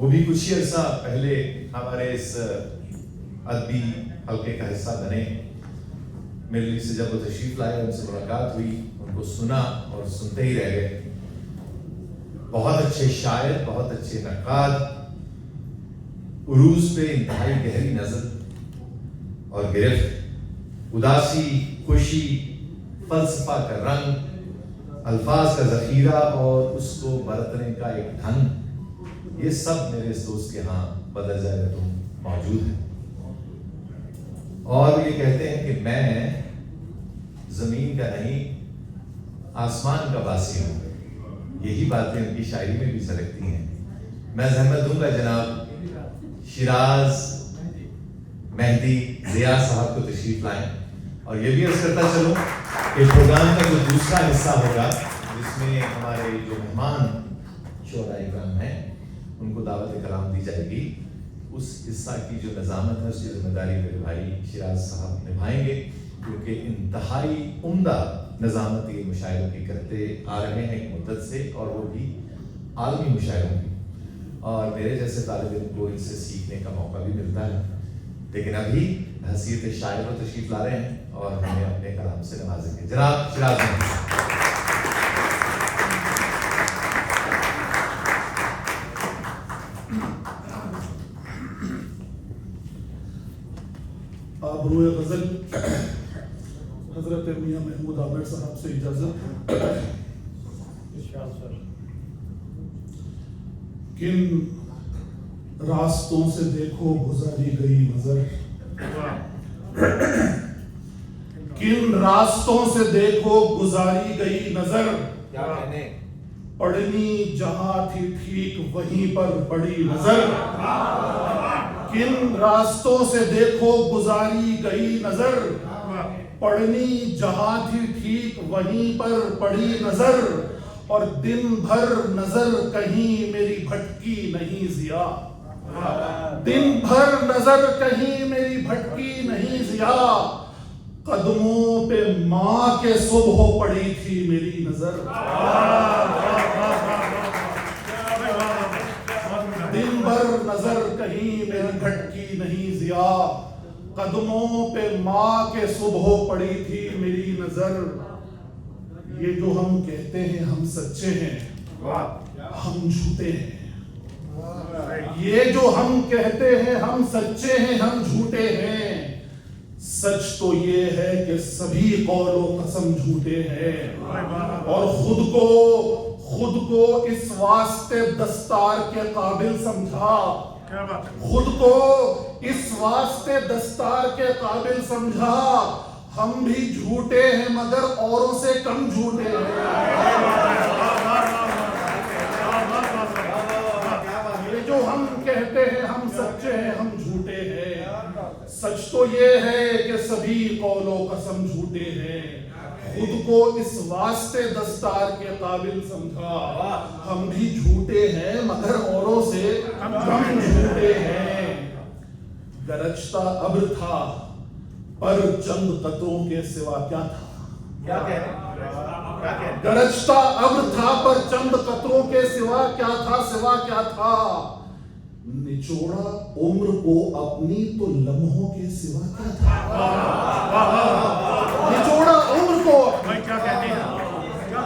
وہ بھی کچھ ہی عرصہ پہلے ہمارے اس ادبی حلقے کا حصہ بنے. میرے لیے سے جب وہ تشریف لائے ان سے ملاقات ہوئی, ان کو سنا اور سنتے ہی رہ گئے. بہت اچھے شاعر, بہت اچھے نقاد, عروج پہ انتہائی گہری نظر اور گرفت, اداسی, خوشی, فلسفہ کا رنگ, الفاظ کا ذخیرہ اور اس کو برتنے کا ایک ڈھنگ, یہ سب میرے اس دوست کے ہاں بدرجہ تم موجود ہے. اور یہ کہتے ہیں کہ میں زمین کا نہیں آسمان کا باسی ہوں. یہی باتیں ان کی شاعری میں بھی جھلکتی ہیں. میں زحمت دوں گا جناب شیراز مہدی ضیاء صاحب کو تشریف لائیں, اور یہ بھی عرض کرتا چلوں کہ پروگرام کا جو دوسرا حصہ ہوگا جس میں ہمارے جو مہمان شعراء اکرام ہیں ان کو دعوت کلام دی جائے گی, اس حصہ کی جو نظامت ہے اس کی ذمہ داری میرے بھائی شیراز صاحب نبھائیں گے, کیونکہ انتہائی عمدہ نظامت یہ مشاعروں کی کرتے آ رہے ہیں ایک مدت سے, اور وہ بھی عالمی مشاعروں کی. اور میرے جیسے طالب علم کو ان سے سیکھنے کا موقع بھی ملتا ہے. لیکن ابھی حیثیت شاعر کو تشریف لا رہے ہیں اور ہمیں اپنے کلام سے نوازیں گے. جناب شیراز مہدی. آبروئے غزل حضرت میاں محمود عامر صاحب سے اجازت. کن راستوں سے دیکھو گزاری گئی نظر, کن راستوں سے دیکھو گزاری گئی نظر, پڑنی جہاں تھی ٹھیک وہیں پر پڑی نظر. کن راستوں سے دیکھو گزاری گئی نظر, پڑنی جہاں تھی ٹھیک وہیں پر پڑی نظر, اور دن بھر نظر کہیں میری بھٹکی نہیں ضیا, دن بھر نظر کہیں میری بھٹکی نہیں ضیا, قدموں پہ ماں کے صبح پڑی تھی میری نظر. دن بھر نظر کہیں میری بھٹکی نہیں ضیا, قدموں پہ ماں کے صبح پڑی تھی میری نظر. یہ جو ہم کہتے ہیں ہم سچے ہیں ہم جھوٹے ہیں, یہ جو ہم کہتے ہیں ہم سچے ہیں ہم جھوٹے ہیں. سچ تو یہ ہے کہ سبھی قول و قسم جھوٹے ہیں, اور خود کو اس واسطے دستار کے قابل سمجھا, خود کو اس واسطے دستار کے قابل سمجھا. ہم بھی جھوٹے ہیں مگر اوروں سے کم جھوٹے ہیں. یہ جو ہم کہتے ہیں ہم سچے ہیں ہم جھوٹے ہیں, سچ تو یہ ہے کہ سبھی قول و قسم جھوٹے ہیں. خود کو اس واسطے دستار کے قابل سمجھا, ہم بھی جھوٹے ہیں مگر اوروں سے کم جھوٹے ہیں. گرجتا ابر تھا پر چند قطروں کے سوا کیا تھا, گرجتا ابر تھا پر چند قطروں کے سوا کیا تھا, سوا کیا تھا. نچوڑا عمر کو اپنی تو لمحوں کے سوا کیا تھا, نچوڑا عمر کو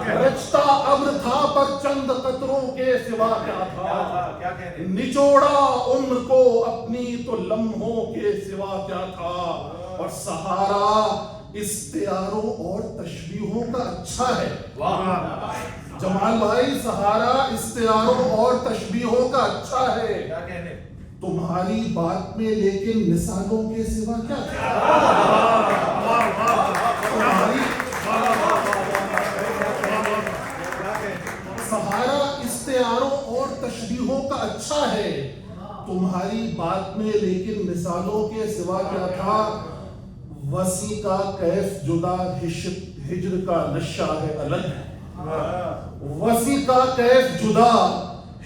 گرجتا ابر تھا پر چند قطروں کے سوا کیا تھا, نچوڑا عمر کو اپنی تو لمحوں کے سوا کیا تھا. اور سہارا استعاروں اور تشبیہوں کا اچھا ہے. جمال بھائی سہارا استعاروں اور تشبیہوں کا اچھا ہے. تمہاری بات میں لیکن مثالوں کے سوا کیا تھا, سہارا استعاروں اور تشبیہوں کا اچھا ہے. تمہاری بات میں لیکن مثالوں کے سوا کیا تھا. وسیع کا کیف جدا ہجر کا نشہ ہے الگ, وسیع کا کیف جدا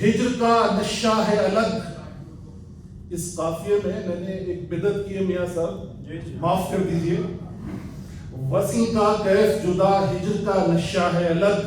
ہجر کا نشہ ہے الگ. اس قافیے میں نے ایک بدعت کی ہے میاں صاحب معاف کر دیجئے. وسیع کا کیف جدا ہجر کا نشہ ہے الگ,